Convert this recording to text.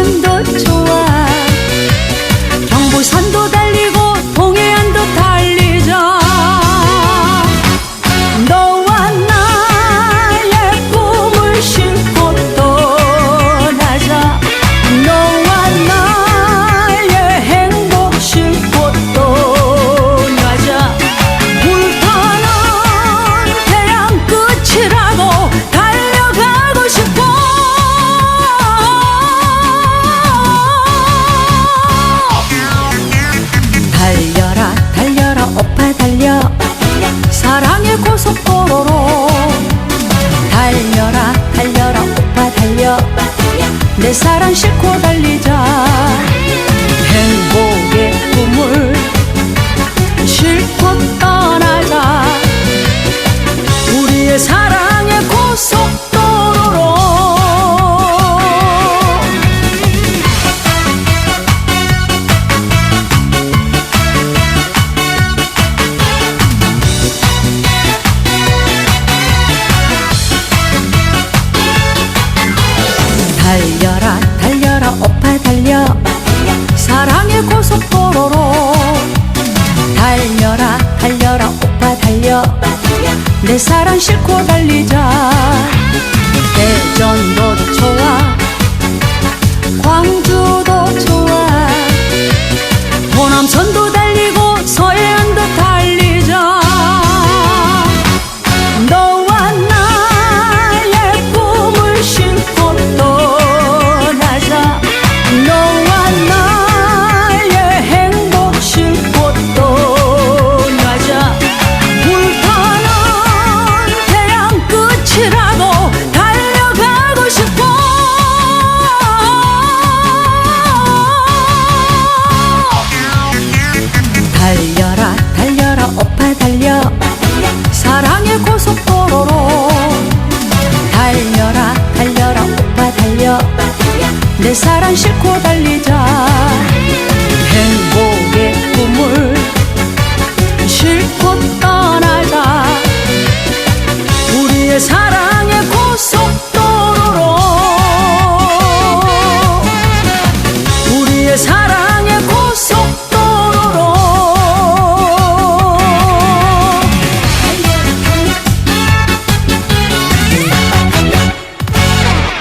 대전도 좋아. 경부산도 달리고 동해안도 달리자. 너와 나의 꿈을 싣고 떠나자. 너와 나의 행복 싣고 떠나자. 불타는 태양 끝이라도 달려가고 싶어. 달려라 달려라 오빠 달려. 사랑의 고속도로로. 달려라 달려라 오빠 달려. 내 사랑 싣고 달리자. 행복의 꿈을 싣고 떠나자. 우리의 사랑의 고속도로로. 달려라 달려라 오빠 달려. 사랑의 고속도로로. 달려라 달려라 오빠 달려. 내 사랑 싣고 달리자. 대전도 좋아. 광주도 좋아. 호남선도 달리고 서해안도 달리자. 너와 나의 꿈을 싣고 떠나자. 너와 나의 행복 싣고 떠나자. 불타는 태양 끝이라도 달려가고 싶어. 달려라 달려라 오빠 달려. 사랑의 고속도로로. 달려라 달려라 오빠 달려. 내 사랑 싣고 달리자.